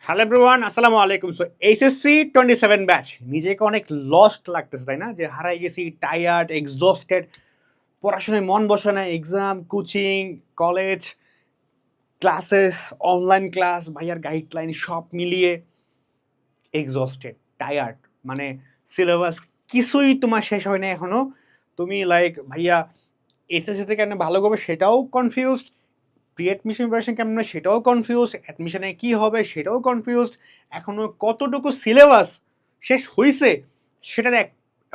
Hello everyone, আসসালামু আলাইকুম। So HSC 27 batch নিজেকে অনেক লস্ট লাগতেছে, তাই না? যে হারাই গেছি, টায়ার্ড, এক্সস্টেড, পড়াশোনায় মন বসে না, exam, coaching, college, classes, online class, ভাইয়ার গাইডলাইন সব মিলিয়ে এক্সস্টেড, টায়ার্ড, মানে সিলেবাস কিছুই তোমার শেষ হয় না এখনো। তুমি লাইক ভাইয়া এসএসসিতে কেন ভালো করবে সেটাও কনফিউজড, প্রি অ্যাডমিশন প্রিপারেশন কেমন হবে সেটাও কনফিউজড, অ্যাডমিশনে কী হবে সেটাও কনফিউজড, এখনও কতটুকু সিলেবাস শেষ হয়েছে সেটার এক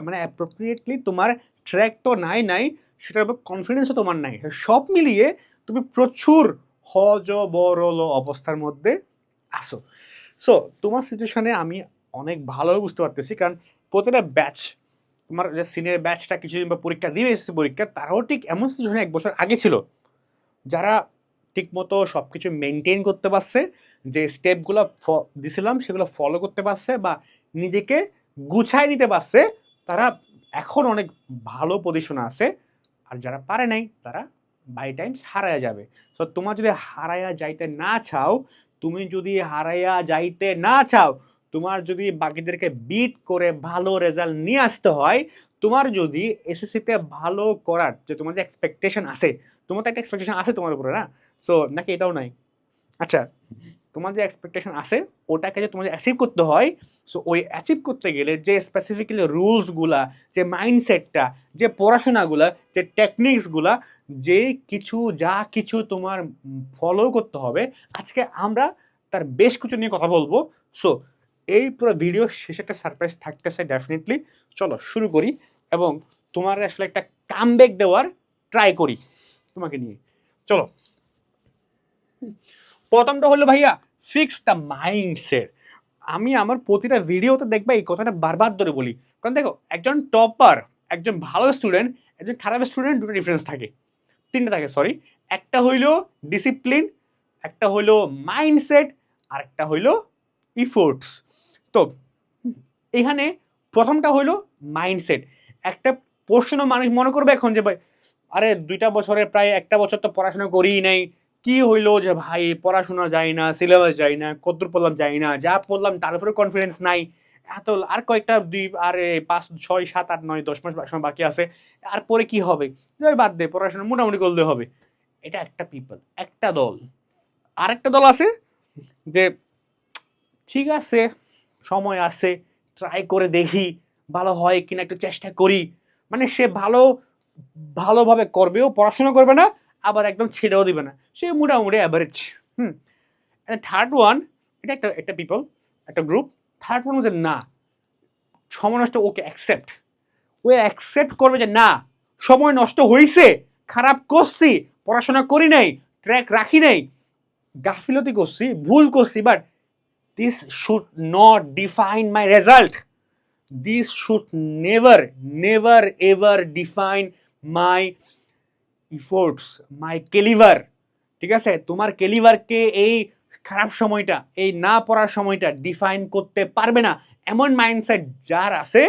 মানে অ্যাপ্রোপ্রিয়েটলি তোমার ট্র্যাক তো নাই, সেটার উপর কনফিডেন্সও তোমার নাই। সব মিলিয়ে তুমি প্রচুর হজবরল অবস্থার মধ্যে আসো। সো তোমার সিচুয়েশনে আমি অনেক ভালোভাবে বুঝতে পারতেছি, কারণ প্রতিটা ব্যাচ, তোমার যে সিনিয়র ব্যাচটা কিছুদিন বা পরীক্ষা দিয়ে এসেছে, পরীক্ষা তারাও ঠিক এমন সিচুয়েশনে এক বছর আগে ছিল, যারা ঠিকমতো সব কিছু মেনটেন করতে পারছে, যে স্টেপগুলো দিছিলাম সেগুলো ফলো করতে পারছে বা নিজেকে গুছায় নিতে পারছে, তারা এখন অনেক ভালো পজিশনে আছে। আর যারা পারে নাই তারা বাই টাইমস হারায়া যাবে। তো তোমার যদি হারায়া যাইতে না চাও, তুমি যদি হারায়া যাইতে না চাও, তোমার যদি বাকিদেরকে বিট করে ভালো রেজাল্ট নিয়ে আসতে হয়, তোমার যদি এসএসসিতে ভালো করার যে তোমার যে এক্সপেকটেশন আছে, তোমার তো একটা এক্সপেকটেশন আছে তোমার উপরে, না? সো নাকি এটাও নাই? আচ্ছা, তোমার যে এক্সপেকটেশন আছে ওটাকে যে তোমাদের অ্যাচিভ করতে হয়, সো ওই অ্যাচিভ করতে গেলে যে স্পেসিফিক্যালি রুলসগুলা, যে মাইন্ডসেটটা, যে পড়াশোনাগুলা, যে টেকনিক্সগুলা, যে কিছু যা কিছু তোমার ফলো করতে হবে, আজকে আমরা তার বেশ কিছু নিয়ে কথা বলবো। সো এই পুরো ভিডিও শেষে একটা সারপ্রাইজ থাকতেছে ডেফিনেটলি। চলো শুরু করি এবং তোমার আসলে একটা কামব্যাক দেওয়ার ট্রাই করি তোমাকে নিয়ে। চলো, প্রথমটা হলো ভাইয়া, ফিক্স দ্য মাইন্ডসেট। আমি আমার প্রতিটা ভিডিওতে দেখবা এই কথাটা বারবার ধরে বলি, কারণ দেখো, একজন টপার, একজন ভালো স্টুডেন্ট, একজন খারাপ স্টুডেন্ট, দুটো ডিফারেন্স থাকে, তিনটা থাকে সরি। একটা হইলো ডিসিপ্লিন, একটা হইলো মাইন্ডসেট, আর একটা হইলো ইফোর্টস। তো এখানে প্রথমটা হইলো মাইন্ডসেট। একটা প্রশ্ন মানুষ মনে করবে এখন যে ভাই, আরে 2টা বছরে প্রায় 1টা বছর তো পড়াশোনা করিই নাই, কি হইলো যে ভাই পড়াশোনা যায় না, সিলেবাস যায় না, কদ্দূর পড়লাম যায় না, যা পড়লাম তার উপরে কনফিডেন্স নাই, এত আর কয়েকটা 2 আর 5 6 7 8 9 10 মাস সময় বাকি আছে, আর পরে কি হবে, যাই বাদ দে, পড়াশোনা মোটামুটি করলে হবে। এটা একটা পিপল, একটা দল। আরেকটা দল আছে যে ঠিক আছে, সময় আছে, ট্রাই করে দেখি ভালো হয় কিনা, একটু চেষ্টা করি, মানে সে ভালোভাবে করবেও, পড়াশোনা করবে না, আবার একদম ছেড়েও দিবে না, সে মোটামুটি অ্যাভারেজ। হুম। থার্ড ওয়ান, এটা একটা একটা পিপল, একটা গ্রুপ। থার্ড ওয়ান হচ্ছে না, সময় নষ্ট, ওকে অ্যাকসেপ্ট, ও অ্যাকসেপ্ট করবে যে না, সময় নষ্ট হয়েছে, খারাপ করছি, পড়াশোনা করি নাই, ট্র্যাক রাখি নাই, গাফিলতি করছি, ভুল করছি, but this should not define my result. This should never ever define my efforts, my caliber. ঠিক আছে, তোমার ক্যালিভারকে এই খারাপ সময়টা, এই না পড়ার সময়টা ডিফাইন করতে পারবে না। এমন মাইন্ডসেট যার আছে,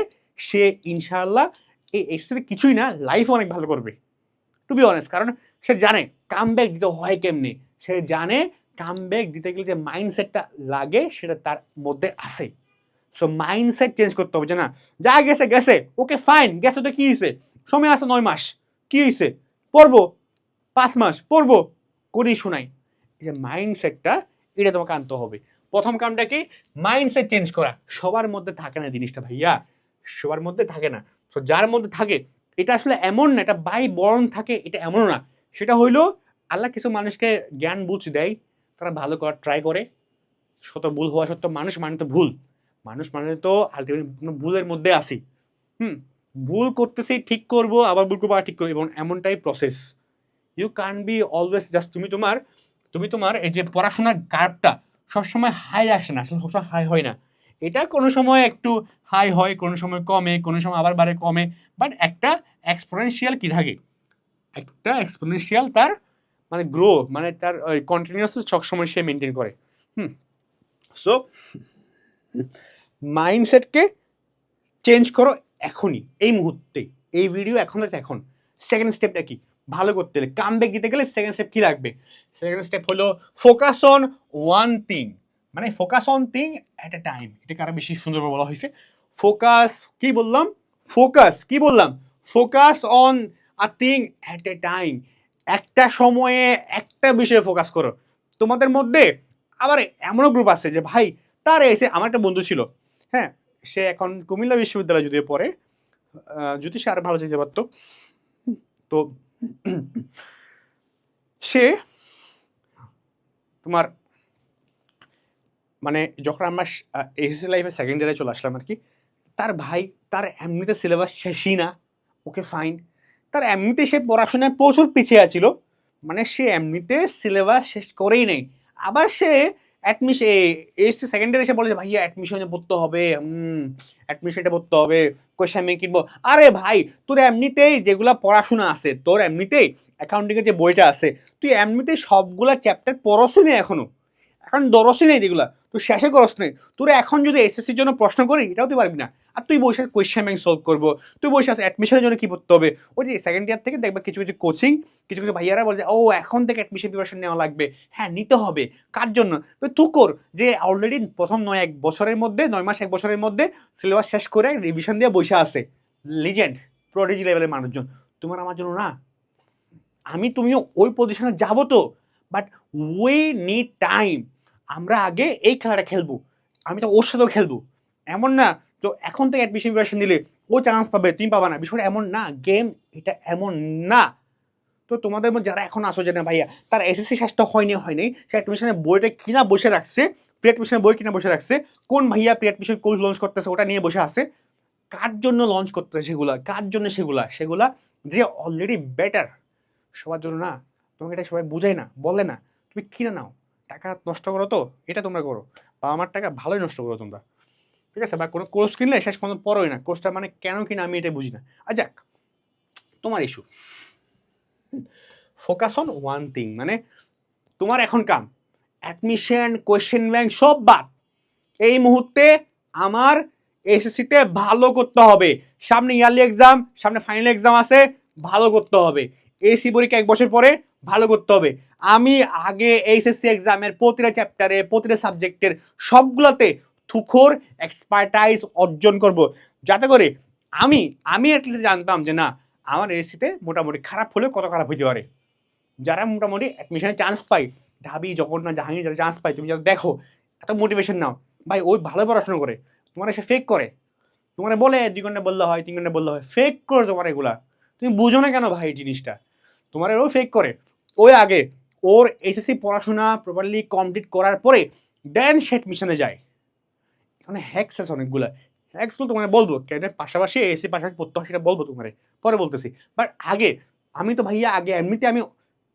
সে ইনশাআল্লাহ এই এক্সট্রা কিছুই না, লাইফ অনেক ভালো করবে, টু বি অনেস্ট। কারণ সে জানে কামব্যাক দিতে হয় কেমনি, সে জানে কামব্যাক দিতে গেলে যে মাইন্ডসেটটা লাগে সেটা তার মধ্যে আছে। সো মাইন্ডসেট চেঞ্জ করতে হবে যে না, যা গেছে গেছে, ওকে ফাইন, গেছে তো কি হয়েছে, সময় আছে 9 মাস, কি হয়েছে, পড়বো, 5 মাস পড়বো, করি শোনাই। এই যে মাইন্ডসেটটা, এটা তোমাকে আনতে হবে। প্রথম কামটা কি, মাইন্ডসেট চেঞ্জ করা। সবার মধ্যে থাকে না জিনিসটা ভাইয়া, সবার মধ্যে থাকে না। তো যার মধ্যে থাকে, এটা আসলে এমন না এটা বাই বর্ণ থাকে, এটা এমনও না। সেটা হইলো আল্লাহ কিছু মানুষকে জ্ঞান বুঝ দেয়, তারা ভালো করার ট্রাই করে, শত ভুল হওয়া সত্ত্বেও মানুষ মানে তো ভুল, মানুষ মানে তো আলটিমেটলি ভুলের মধ্যে আসি। ভুল করতেছি, ঠিক করব, আবার ভুল করবো, আর ঠিক করবো, এবং এমনটাই process. You can be always just, তুমি তোমার এই যে পড়াশোনার কার্ভটা সবসময় হাই আসে না, আসলে সবসময় হাই হয় না। এটা কোনো সময় একটু হাই হয়, কোনো সময় কমে, কোনো সময় আবার বাড়ে, কমে, বাট একটা এক্সপোনেনশিয়াল কি থাকে, একটা এক্সপোনেনশিয়াল তার মানে গ্রো, মানে তার কন্টিনিউয়াস সবসময় সে মেনটেন করে। সো মাইন্ডসেটকে চেঞ্জ করো এখনই, এই মুহূর্তেই, এই ভিডিও এখন। সেকেন্ড স্টেপটা কি, ভালো করতে গেলে, কামব্যাক দিতে গেলে সেকেন্ড স্টেপ কি লাগবে? সেকেন্ড স্টেপ হলো ফোকাস অন ওয়ান থিং, মানে focus one thing at a time, এটাকে আরো বেশি সুন্দরভাবে বলা হয়েছে। ফোকাস কি বললাম, ফোকাস কি বললাম, focus on a thing at a time, একটা সময়ে একটা বিষয়ে ফোকাস করো। তোমাদের মধ্যে আবার এমনও গ্রুপ আছে যে ভাই তার এসে, আমার একটা বন্ধু ছিল, হ্যাঁ, সে এখন কুমিল্লা বিশ্ববিদ্যালয়ে যদিও পড়ে, যদি সে আরো ভালো যেতে পারতো। তো সে তোমার মানে যখন আমরা এসএসসি লাইফে সেকেন্ড ইয়ারে চলে আসলাম আর কি, তার ভাই, তার এমনিতে সিলেবাস শেষই না, ওকে ফাইন, তার এমনিতে সে পড়াশোনায় প্রচুর পিছিয়ে আছিল, মানে সে এমনিতে সিলেবাস শেষ করেই নেই, আবার সে অ্যাডমিশন এসসি সেকেন্ড ইয়ারে এসে বলে যে ভাইয়া অ্যাডমিশনে পড়তে হবে, অ্যাডমিশনটা পড়তে হবে, কোয়েশ্চেন আমি কিনবো। আরে ভাই তোর এমনিতেই যেগুলা পড়াশোনা আছে, তোর এমনিতেই অ্যাকাউন্টিংয়ের যে বইটা আছে, তুই এমনিতেই সবগুলা চ্যাপ্টার পড়ছই না এখনো, এখন দরসই নেই যেগুলা, তুই শেষে করস নেই। তোরা এখন যদি এসএসসির জন্য প্রশ্ন করি এটাও তুই পারবি না, আর তুই বসে কোয়েশ্চেন ব্যাংক সলভ করবো, তুই বসে আছে অ্যাডমিশনের জন্য কি পড়তে হবে। ওই যে সেকেন্ড ইয়ার থেকে দেখবে কিছু কিছু কোচিং, কিছু কিছু ভাইয়ারা বলে যে ও এখন থেকে অ্যাডমিশন প্রিপারেশন নেওয়া লাগবে, হ্যাঁ নিতে হবে, কার জন্য, তুই কর, যে অলরেডি প্রথম 9 মাস 1 বছরের মধ্যে সিলেবাস শেষ করে রিভিশন দিয়ে বসে আছে, লিজেন্ড প্রোডিজি লেভেলের মানুষজন, তোমার আমার জন্য না। আমি তুমিও ওই পজিশনে যাবো তো, বাট উই নিড টাইম। আমরা আগে এই খেলাটা খেলবো, আমি তো ওর সাথেও খেলবো, এমন না তো এখন থেকে অ্যাডমিশন প্রিপারেশন দিলে ও চান্স পাবে তুমি পাবা না, বিষয়টা এমন না, গেম এটা এমন না। তো তোমাদের মধ্যে যারা এখন আসো যে না ভাইয়া তার এসএসসি শেষ তো হয়নি, সে অ্যাডমিশনের বইটা কিনা বসে রাখছে, প্রি অ্যাডমিশনের বই কিনা বসে রাখছে, কোন ভাইয়া প্রি অ্যাডমিশন কোর্স লঞ্চ করতেছে ওটা নিয়ে বসে আছে, কার জন্য লঞ্চ করতেছে সেগুলা, কার জন্য সেগুলা যে অলরেডি বেটার, সবার জন্য না। তোমাকে এটা সবাই বুঝায় না, বলে না, তুমি কিনে নাও, টাকা নষ্ট করো তো এটা তোমরা করো, বাবা মার টাকা ভালোই নষ্ট করো তোমরা, ঠিক আছে, বা কোনো কোর্স কিনলে শেষ পর্যন্ত পড়োই না, কোর্সটা মানে কেন কিনা আমি এটা বুঝি না। আর যাক, তোমার issue, focus on one thing, মানে তোমার এখন কাম অ্যাডমিশন কোয়েশ্চেন ব্যাংক সব বাদ, এই মুহূর্তে আমার এসএসসিতে ভালো করতে হবে, সামনে ইয়ারলি এক্সাম, সামনে ফাইনাল এক্সাম আছে, ভালো করতে হবে, এসি পরীক্ষা 1 বছর পরে, ভালো করতে হবে। আমি আগে এইচএসসি এক্সামের প্রতিটা চ্যাপ্টারে প্রতিটা সাবজেক্টের সবগুলোতে থুখোর এক্সপার্টাইজ অর্জন করব, যাতে করে আমি আমি অ্যাটলিস্ট জানতাম যে না আমার এসিতে মোটামুটি খারাপ হলেও কত খারাপ হইতে পারে। যারা মোটামুটি অ্যাডমিশনে চান্স পায়, ঢাবি জগন্নাথ জাহাঙ্গীর যারা চান্স পায়, তুমি যারা দেখো এত মোটিভেশন নাও, ভাই ওই ভালো পড়াশোনা করে, তোমার এসে ফেক করে, তোমার বলে 2 ঘন্টা বললে হয় 3 ঘন্টা বললে হয়, ফেক করে তোমার এগুলা, তুমি বুঝো না কেন ভাই এই জিনিসটা, তোমার ও ফেক করে। ওই আগে ওর এসএসসি পড়াশোনা প্রপারলি কমপ্লিট করার পরে দেন সে অ্যাডমিশনে যায়। এখানে হ্যাক্স আছে অনেকগুলো, হ্যাক্সগুলো তোমার বলবো কেন পাশাপাশি এসি পাশাপাশি পড়তে হয় সেটা বলবো তোমার পরে বলতেছি, বাট আগে আমি তো ভাইয়া আগে এমনিতে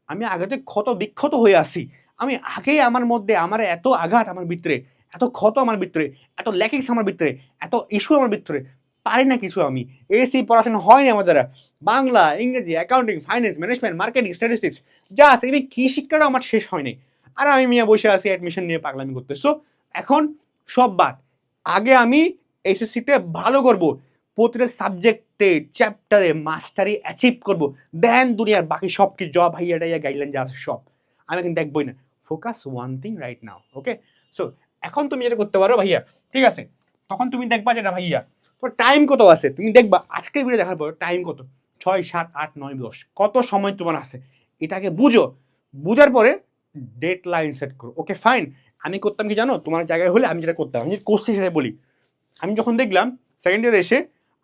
আমি আগেতে ক্ষত বিক্ষত হয়ে আসি, আমি আগেই আমার মধ্যে আমার এত আঘাত আমার ভিতরে, এত ক্ষত আমার ভিতরে, এত ল্যাকিংস আমার ভিতরে, এত ইস্যু আমার ভিতরে, পারি না কিছু আমি, এসি পড়াশোনা হয়নি আমার দ্বারা, বাংলা ইংরেজি accounting finance management marketing statistics just এই কি শিক্ষাটা আমার শেষ হয়নি, আর আমি মিয়া বসে আছি অ্যাডমিশন নিয়ে পাগলামি করতে। সো এখন সব বাদ, আগে আমি এসএসসিতে ভালো করব, প্রতিটা সাবজেক্টে চ্যাপ্টারে মাস্টারি অ্যাচিভ করব, দেন দুনিয়ার বাকি সব কিছু জব হাইয়া টাইয়া গাইডলাইন যা আছে সব আমি কিন্তু দেখবই না, focus one thing right now. Okay, so এখন তুমি যেটা করতে পারো ভাইয়া, ঠিক আছে, তখন তুমি দেখবা যেটা ভাইয়া তোর টাইম কত আছে, তুমি দেখবা আজকের ভিডিও দেখার পর টাইম কত, 6 7 8 9 10 কত সময় তোমার আছে, এটাকে বুঝো, বুঝার পরে ডেড লাইন সেট করো। ওকে ফাইন, আমি করতাম কি জানো, তোমার জায়গায় হলে আমি যেটা করতাম, আমি কোর্সে সেটা বলি, আমি যখন দেখলাম সেকেন্ড ইয়ারে এসে,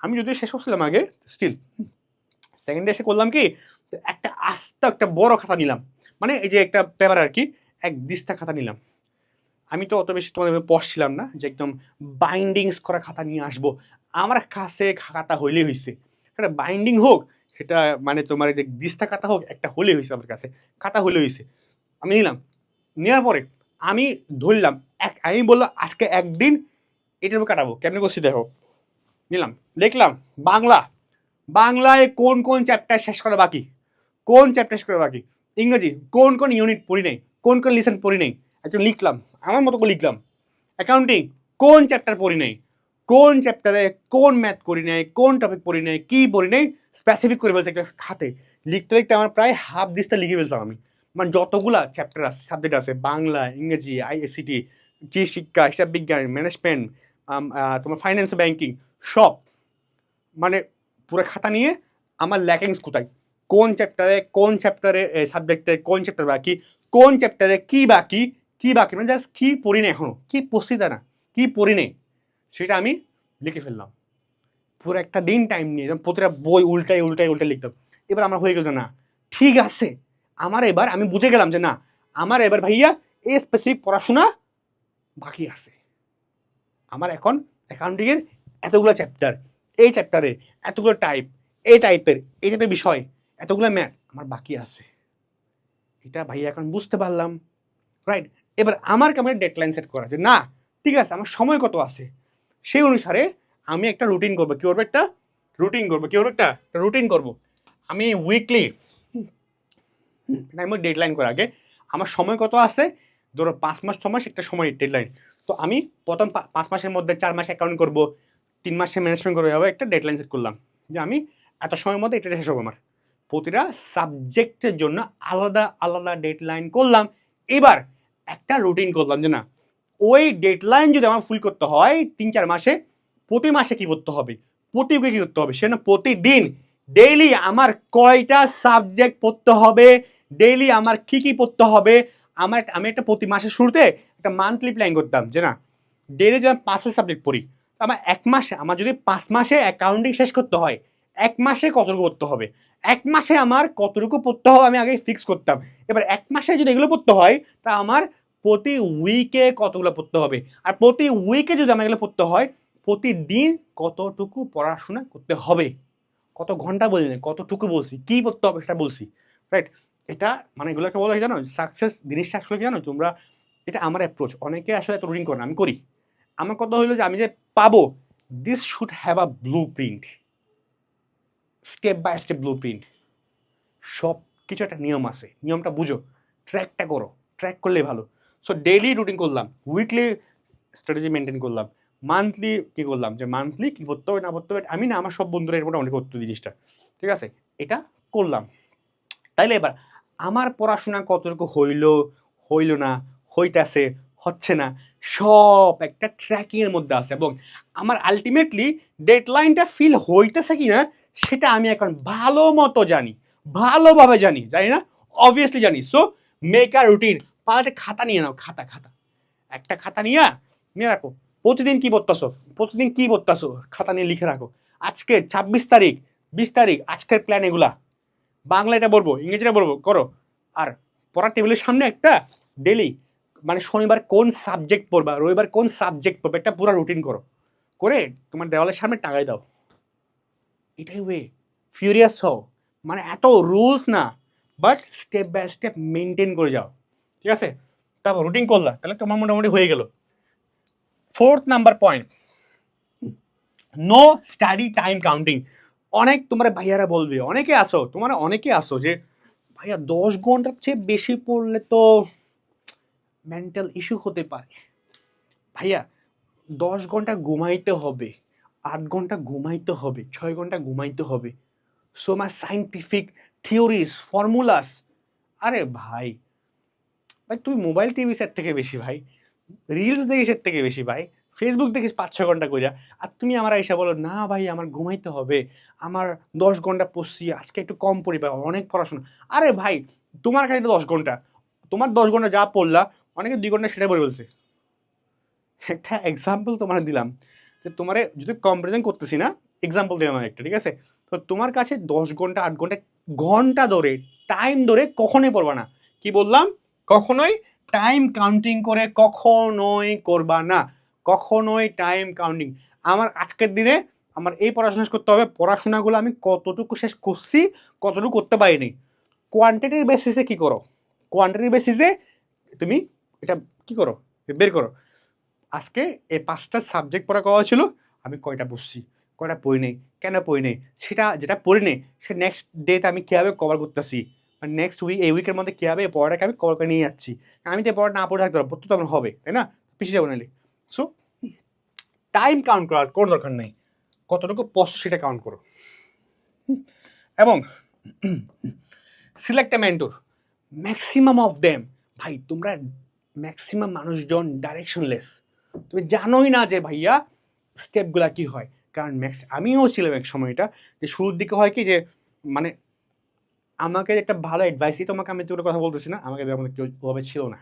আমি যদিও শেষ করছিলাম আগে, স্টিল সেকেন্ড ইয়ারে এসে করলাম কি, একটা আস্তে একটা বড় খাতা নিলাম, মানে এই যে একটা পেপার আর কি, এক দিস্তা খাতা নিলাম। আমি তো অত বেশি তোমাদের পড়ছিলাম না যে একদম বাইন্ডিংস করা খাতা নিয়ে আসবো, আমার কাছে খাতা হইলেই হয়েছে, একটা বাইন্ডিং হোক, সেটা মানে তোমার যে দিস্তা খাতা হোক, একটা হলেই হয়েছে, আমার কাছে খাতা হলে হয়েছে। আমি নিলাম, নেওয়ার পরে আমি ধরলাম, আমি বললাম আজকে একদিন এটার উপর কাটাবো, কেমনি করছি দেখো, নিলাম দেখলাম বাংলায় কোন কোন চ্যাপ্টার শেষ করা বাকি, কোন চ্যাপ্টার শেষ করা বাকি, ইংরেজি কোন কোন ইউনিট পড়ি নেই, কোন কোন লিসন পড়ি নেই, একদম লিখলাম আমার মতো করে লিখলাম। অ্যাকাউন্টিং কোন চ্যাপ্টার পড়ি নেই, কোন চ্যাপ্টারে কোন ম্যাথ করি নাই, কোন টপিক পড়ি নাই, কি পড়ি নেই, স্পেসিফিক করে ফেলছে একটা খাতে, লিখতে লিখতে আমার প্রায় হাফ দিসটা লিখে ফেলতাম আমি, মানে যতগুলা চ্যাপ্টার আছে সাবজেক্ট আছে, বাংলা ইংরেজি আইএসসিটি যে শিক্ষা, হিসাব বিজ্ঞান, ম্যানেজমেন্ট, তোমার ফাইন্যান্স, ব্যাংকিং, সব মানে পুরো খাতা নিয়ে আমার ল্যাকিংস কোথায়, কোন চ্যাপ্টারে সাবজেক্টে কোন চ্যাপ্টার বাকি, কোন চ্যাপ্টারে কি বাকি, মানে জাস্ট কি পড়ি না, এখনো কি পড়ছি তা না, কি পড়ি নেই সেটা আমি লিখে ফেললাম। পুরো একটা দিন টাইম নিয়ে প্রতিটা বই উল্টাই লিখতাম। এবার আমার হয়ে গেল না, ঠিক আছে আমার এবার আমি বুঝে গেলাম যে না, আমার এবার ভাইয়া এই স্পেসিফিক পড়াশোনা বাকি আছে। আমার এখন অ্যাকাউন্টিংয়ের এতগুলো চ্যাপ্টার, এই চ্যাপ্টারে এতগুলো টাইপ, এই টাইপের বিষয়, এতগুলো ম্যাথ আমার বাকি আছে। এটা ভাইয়া এখন বুঝতে পারলাম, রাইট? এবার আমার কেমন ডেডলাইন সেট করা যে না ঠিক আছে আমার সময় কত আছে, সেই অনুসারে আমি একটা রুটিন করবো। কি করবো? একটা রুটিন করবো। আমি উইকলি আমি ডেডলাইন করার আগে আমার সময় কত আছে, ধরো 5 মাস 6 মাস একটা সময় ডেডলাইন। তো আমি প্রথম 5 মাসের মধ্যে 4 মাস অ্যাকাউন্ট করবো, 3 মাসে ম্যানেজমেন্ট করবো, এভাবে একটা ডেডলাইন সেট করলাম যে আমি এত সময়ের মধ্যে এটা শেষ হবো। আমার প্রতিটা সাবজেক্টের জন্য আলাদা ডেডলাইন করলাম। এবার একটা রুটিন করলাম যে না ওই ডেডলাইন যদি আমার ফুল করতে হয় 3-4 মাসে, প্রতি মাসে কি করতে হবে, প্রতি উইকে কি করতে হবে, সেটা প্রতিদিন ডেইলি আমার কয়টা সাবজেক্ট পড়তে হবে, ডেইলি আমার কি পড়তে হবে। আমি একটা প্রতি মাসের শুরুতে একটা মান্থলি প্ল্যান করতাম যে না ডেইলি যদি আমি 5টা সাবজেক্ট পড়ি, আমার 1 মাসে আমার যদি 5 মাসে অ্যাকাউন্টিং শেষ করতে হয়, 1 মাসে কতটুকু পড়তে হবে, 1 মাসে আমার কতটুকু পড়তে হবে আমি আগে ফিক্স করতাম। এবার 1 মাসে যদি এগুলো পড়তে হয় তা আমার প্রতি উইকে কতগুলো পড়তে হবে, আর প্রতি উইকে যদি আমার এগুলো পড়তে হয় প্রতিদিন কতটুকু পড়াশোনা করতে হবে। কত ঘন্টা বলি না, কতটুকু বলছি, কি পড়তে হবে সেটা বলছি, রাইট? এটা মানে এগুলোকে বলা হয় জানো সাকসেস জিনিসটা আসলে কি জানো তোমরা, এটা আমার অ্যাপ্রোচ। অনেকে আসলে এত রুটিন করে না, আমি করি। আমার কথা হলো যে আমি যে পাবো, this should have a blue print, step by step blue print. সব কিছু একটা নিয়ম আছে, নিয়মটা বুঝো, ট্র্যাকটা করো, ট্র্যাক করলে ভালো। সো ডেইলি রুটিন করলাম, উইকলি স্ট্র্যাটেজি মেনটেন করলাম, মান্থলি কী করলাম যে মান্থলি কী করতে হবে না করতে হবে। আমি না আমার সব বন্ধুরা এর মোটামুটি করতে জিনিসটা, ঠিক আছে, এটা করলাম। তাইলে এবার আমার পড়াশোনা কতটুকু হইল না, হইতেছে, হচ্ছে না, সব একটা ট্র্যাকিংয়ের মধ্যে আছে। এবং আমার আলটিমেটলি ডেডলাইনটা ফিল হইতেছে কি না সেটা আমি এখন ভালো মতো জানি, ভালোভাবে জানি না, অবভিয়াসলি জানি। So make a routine. পাঁচটা খাতা নিয়ে নাও, খাতা একটা খাতা নিয়ে রাখো। প্রতিদিন কি পড়তেছো খাতা নিয়ে লিখে রাখো। আজকে 26 তারিখ 20 তারিখ আজকের প্ল্যান এগুলা, বাংলা এটা বলবো, ইংরেজিটা বলবো করো। আর পড়ার টেবিলের সামনে একটা ডেলি মানে শনিবার কোন সাবজেক্ট পড়বা, রবিবার কোন সাবজেক্ট পড়বে, একটা পুরো রুটিন করো, করে তোমার দেওয়ালের সামনে টাঙাই দাও। এটাই ওয়ে, ফিউরিয়াস হও, মানে এত রুলস না, but step by step maintain করে যাও, ঠিক আছে? তারপর রুটিন করলা, তাহলে তোমার মোটামুটি হয়ে গেল। 4th number point, no study time counting. অনেক তোমার ভাইয়ারা বলবে, অনেকে আসো যে ভাইয়া 10 ঘন্টার চেয়ে বেশি পড়লে তো মেন্টাল ইস্যু হতে পারে। ভাইয়া 10 ঘন্টা ঘুমাইতে হবে, 8 ঘন্টা ঘুমাইতে হবে, 6 ঘন্টা ঘুমাইতে হবে। So my scientific theories, formulas. আরে ভাই তুই মোবাইল টিভি সেট থেকে বেশি ভাই, রিলস দেখিস এর থেকে বেশি ভাই, ফেসবুক দেখিস 5-6 ঘন্টা কইরা, আর তুমি আমার এসে বলো না ভাই আমার ঘুমাইতে হবে, আমার 10 ঘন্টা পড়ছি, আজকে একটু কম পড়ি ভাই, অনেক পড়াশোনা। আরে ভাই তোমার কাছে 10 ঘন্টা, তোমার 10 ঘন্টা যা পড়লা অনেকে 2 ঘন্টা সেটা বলে বলছে। একটা এক্সাম্পল তোমার দিলাম যে তোমারে যদি কম্পারিজন করতেছি না, এক্সাম্পল দিলাম একটা, ঠিক আছে? তো তোমার কাছে 10 ঘন্টা 8 ঘন্টা ঘন্টা ধরে টাইম ধরে কখনোই পড়বা না। কি বললাম? কখনোই টাইম কাউন্টিং করে কখনোই করবা না, কখনোই টাইম কাউন্টিং। আমার আজকের দিনে আমার এই পড়াশোনা শেষ করতে হবে, পড়াশোনাগুলো আমি কতটুকু শেষ করছি, কতটুকু করতে পারিনি। কোয়ান্টিটির বেসিসে কি করো, কোয়ান্টিটির বেসিসে তুমি এটা কি করো, বের করো। আজকে এই 5টা সাবজেক্ট পড়া কথা ছিল, আমি কয়টা পড়ছি, কয়টা পড়ি নেই, কেন পড়ি নেই, সেটা যেটা পড়ি নেই সে নেক্সট ডেতে আমি কীভাবে কভার করতেছি, মানে নেক্সট এই উইকের মধ্যে কীভাবে এই পড়াটাকে আমি কভার করে নিয়ে যাচ্ছি। আমি তো পড়া না পড়ে থাকতে পারবো, পড়তে তো আমার হবে, তাই না? পিছিয়ে যাবো নাহলে। সো টাইম কাউন্ট করার কোনো দরকার নেই, কতটুকু পড়ছো সেটা কাউন্ট করো। এবং select A mentor, maximum of them. ভাই তোমরা ম্যাক্সিমাম মানুষজন ডাইরেকশনলেস, তুমি জানোই না যে ভাইয়া স্টেপগুলা কি হয়। কারণ আমিও ছিলাম এক সময় এটা, যে শুরুর দিকে হয় কি যে মানে আমাকে একটা ভালো অ্যাডভাইসই, তোমাকে আমি তোর কথা বলতেছি না, আমাকে আমাদের কেউ ওভাবে ছিল না,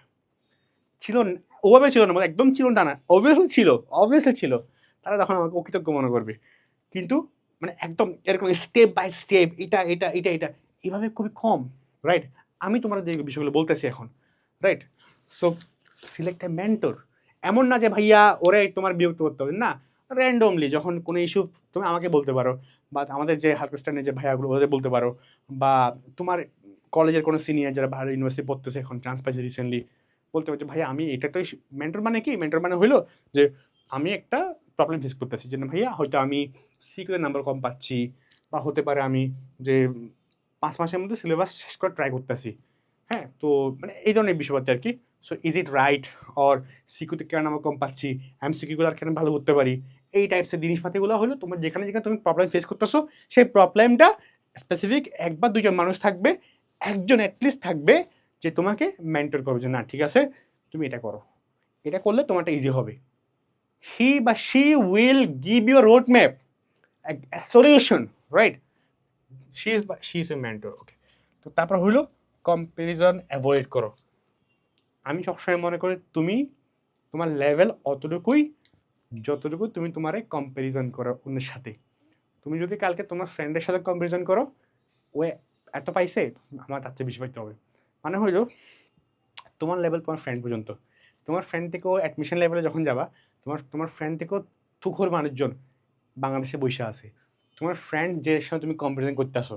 ছিল ওভাবে ছিল না, মানে একদম ছিল না, তা না, অবভিয়াসলি ছিল। তারা তখন আমাকে অকৃতজ্ঞ মনে করবে, কিন্তু মানে একদম এরকম স্টেপ বাই স্টেপ, এটা এটা এটা এটা এইভাবে খুবই কম, রাইট? আমি তোমার যে বিষয়গুলো বলতেছি এখন, রাইট? সো সিলেক্ট এ মেন্টর। এমন না যে ভাইয়া ওরে তোমার বিরক্ত করতে হবে না, র্যান্ডমলি যখন কোনো ইস্যু তুমি আমাকে বলতে পারো, বা আমাদের যে হালকাস্টানের যে ভাইয়াগুলো ওদের বলতে পারো, বা তোমার কলেজের কোনো সিনিয়র যারা ভালো ইউনিভার্সিটি পড়তেছে, এখন চান্স পাইছে রিসেন্টলি, বলতে পারছো ভাইয়া আমি এটা তো, মেন্টর মানে কি, মেন্টর মানে হইলো যে আমি একটা প্রবলেম ফেস করতেছি, যে না ভাইয়া হয়তো আমি সিকিউর নাম্বার কম পাচ্ছি, বা হতে পারে আমি যে 5 মাসের মধ্যে সিলেবাস শেষ করে ট্রাই করতেছি, হ্যাঁ, তো মানে এই ধরনের বিষয়পাতি আর কি। So is it right, or সিকিউতে কেন নাম্বার কম পাচ্ছি, আমি সিকিউগুলো আর কেন ভালো করতে পারি, এই টাইপসের জিনিসপাতিগুলো হলো তোমার যেখানে যেখানে তুমি প্রবলেম ফেস করতেছো, সেই প্রবলেমটা স্পেসিফিক 1 বা 2জন মানুষ থাকবে, একজন অ্যাটলিস্ট থাকবে যে তোমাকে মেন্টর করবে, যে না ঠিক আছে তুমি এটা করো, এটা করলে তোমারটা ইজি হবে। হি বা she will give you a roadmap, a solution, right? She is a mentor, okay. তো তারপর হলো কম্পারিজন অ্যাভয়েড করো। আমি সবসময় মনে করি তুমি তোমার লেভেল অতটুকুই যতটুকু তুমি তোমারে কম্পারিজন করো অন্যের সাথে। তুমি যদি কালকে তোমার ফ্রেন্ডের সাথে কম্পারিজন করো, ও এত পাইছে আমার তার চেয়ে বেশি পাইতে হবে, মানে হইলো তোমার লেভেল তোমার ফ্রেন্ড পর্যন্ত, তোমার ফ্রেন্ড থেকেও অ্যাডমিশন লেভেলে যখন যাবা, তোমার ফ্রেন্ড থেকেও তুখোর মানুষজন বাংলাদেশে বসে আছে। তোমার ফ্রেন্ড যে সময় তুমি কম্পিটিশন করতেছো,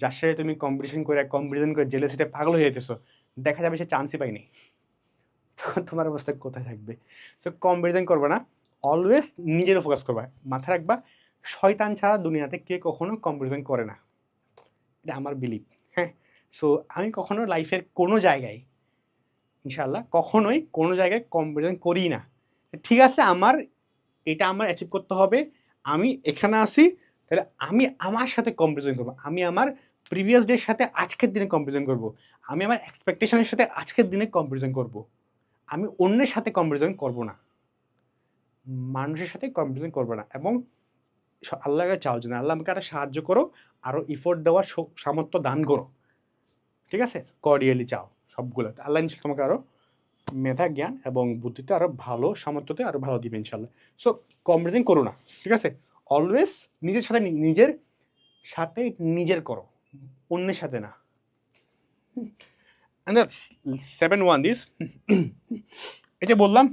যার সাথে তুমি কম্পিটিশন করে জেলে সেটা পাগল হয়ে যেতেছো, দেখা যাবে সে চান্সই পাইনি, তখন তোমার অবস্থা কোথায় থাকবে? তো কম্পিটিশন করবে না, অলওয়েজ নিজের ফোকাস করবা, মাথায় রাখবা শয়তান ছাড়া দুনিয়াতে কে কখনো কম্পিটিশন করে না, এটা আমার বিলিভ। হ্যাঁ, সো আমি কখনো লাইফের কোনো জায়গায় ইনশাআল্লাহ কখনোই কোনো জায়গায় কম্পিটিশন করি না। ঠিক আছে, এটা আমার অ্যাচিভ করতে হবে, আমি এখানে আসি, তাহলে আমি আমার সাথে কম্পিটিশন করবো, আমি আমার প্রিভিয়াস ডের সাথে আজকের দিনে কম্পিটিশন করব, আমি আমার এক্সপেকটেশনের সাথে আজকের দিনে কম্পিটিশন করব, আমি অন্যের সাথে কম্পিটিশন করব না, মানুষের সাথে কম্পিটিশন করব না। এবং আল্লাহকে চাও যে আল্লাহ আমাকে আরো সাহায্য করো, আরও ইফোর্ট দেওয়ার সামর্থ্য দান করো, ঠিক আছে, কর্ডিয়ালি চাও সবগুলো, আল্লাহ ইনশাল্লাহ তোমাকে আরও মেধা জ্ঞান এবং বুদ্ধিতে আরও ভালো, সামর্থ্যতে আরও ভালো দিবে ইনশাল্লাহ। সো কম্পিটিশন করো না, ঠিক আছে, অলওয়েজ নিজের সাথে নিজের করো, অন্যের সাথে না। And that's 7-1 দিস এই যে বললাম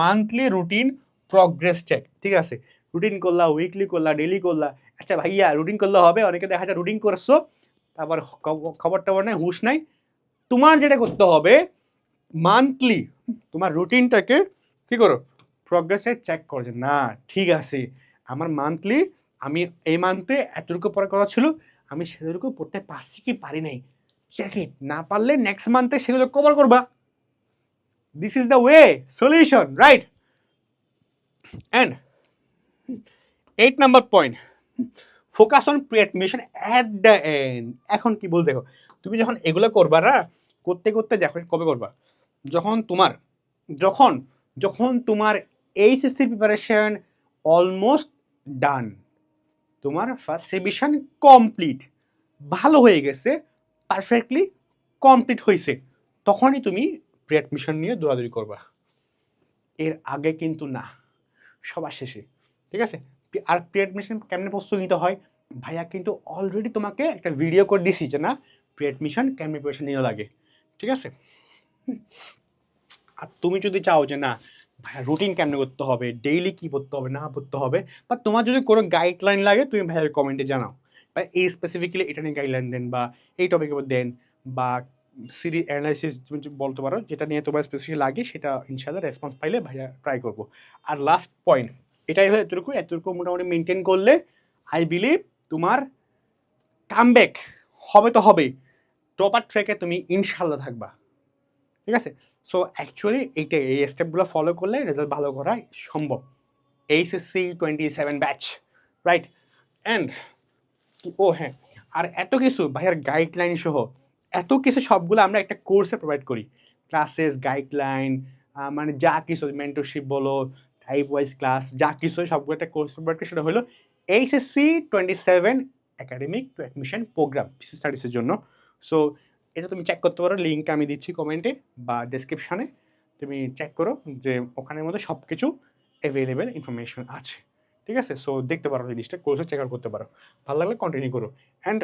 মান্থলি রুটিন প্রগ্রেস চেক, ঠিক আছে, রুটিন করলা, উইকলি করলা, ডেইলি করলা, আচ্ছা ভাইয়া রুটিন করলে হবে? অনেকে দেখা যায় রুটিন করছো, তারপর খবর টবর নাই, হুশ নাই। তোমার যেটা করতে হবে, মান্থলি তোমার রুটিনটাকে কি করো, প্রগ্রেসে চেক করো, যে না ঠিক আছে আমার মান্থলি, আমি এই মান্থে এতটুকু পড়ার কথা ছিল, আমি সেটুকু পড়তে পারছি কি পারি নাই, চেক ইট, না পারলে নেক্সট মান্থে সেগুলো কভার করবা। This is the way solution, right? And 8 number point, focus on pre admission at the end. এখন কি বল, দেখো তুমি যখন এগুলো করবা না, করতে করতে দেখো কবে করবা, যখন তোমার এইচএসসি প্রিপারেশন অলমোস্ট ডান, তোমার ফার্স্ট রিভিশন কমপ্লিট, ভালো হয়ে গেছে, পারফেক্টলি কমপ্লিট হয়েছে, তখনই তুমি প্রি অ্যাডমিশন নিয়ে দৌড়াদৌড়ি করবা, এর আগে কিন্তু না, সবার শেষে, ঠিক আছে। আর প্রি অ্যাডমিশন কেমনে প্রস্তুতি নিতে হয়, ভাইয়া কিন্তু অলরেডি তোমাকে একটা ভিডিও করে দিছি যে না প্রি অ্যাডমিশন কেমনে প্রিপারেশন নিয়ে লাগে, ঠিক আছে। আর তুমি যদি চাও যে না ভাইয়া রুটিন কেমনে করতে হবে, ডেইলি কী পড়তে হবে না পড়তে হবে, বা তোমার যদি কোনো গাইডলাইন লাগে তুমি ভাইয়ার কমেন্টে জানাও, বা এই স্পেসিফিক্যালি এটা নিয়ে গাইডলাইন দেন, বা এই টপিকের উপর দেন, বা সিরিজ অ্যানালাইসিস তুমি বলতে পারো, যেটা নিয়ে তোমার স্পেসিফিক লাগে সেটা ইনশাআল্লাহ রেসপন্স পাইলে ভাইয়া ট্রাই করবো। আর লাস্ট পয়েন্ট এটাই হয়, এতটুকু মোটামুটি মেনটেন করলে আই বিলিভ তোমার কামব্যাক হবে তো হবে, টপার ট্র্যাকে তুমি ইনশাআল্লাহ থাকবা, ঠিক আছে। সো অ্যাকচুয়ালি এই স্টেপগুলো ফলো করলে রেজাল্ট ভালো করাই সম্ভব। HSC 27 batch, right? অ্যান্ড ও হ্যাঁ, আর এত কিছু ভাইয়ার গাইডলাইন সহ এত কিছু সবগুলো আমরা একটা কোর্সে প্রোভাইড করি, ক্লাসেস গাইডলাইন মানে যা কিছু মেন্টরশিপ বলো টাইপ ওয়াইজ ক্লাস যা কিছু সবগুলো একটা কোর্স সম্পর্কে সেটা হলো HSC 27 academic to admission program পিসি স্টাডিজের জন্য। সো এটা তুমি চেক করতে পারো, লিঙ্ক আমি দিচ্ছি কমেন্টে বা ডেসক্রিপশানে, তুমি চেক করো যে ওখানের মধ্যে সব কিছু অ্যাভেলেবেল ইনফরমেশন আছে, ঠিক আছে? সো দেখতে পারো জিনিসটা, কোর্সে চেক আউট করতে পারো, ভালো লাগলে কন্টিনিউ করো। অ্যান্ড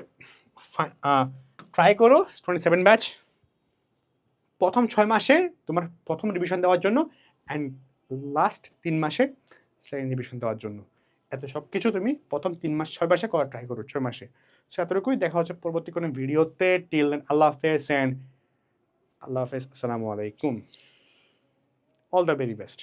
ট্রাই করো 27 ব্যাচ প্রথম 6 মাসে তোমার প্রথম রিভিশন দেওয়ার জন্য, অ্যান্ড লাস্ট 3 মাসে সেকেন্ড রিভিশন দেওয়ার জন্য। এত সব কিছু তুমি প্রথম 3 মাস 6 মাসে করার ট্রাই করো, 6 মাসে। সো এতটুকুই, দেখা হচ্ছে পরবর্তী কোনো ভিডিওতে। টিল দেন আল্লাহ হাফেজ অ্যান্ড আল্লাহ হাফেজ, আসসালামু আলাইকুম, অল দ্য ভেরি বেস্ট।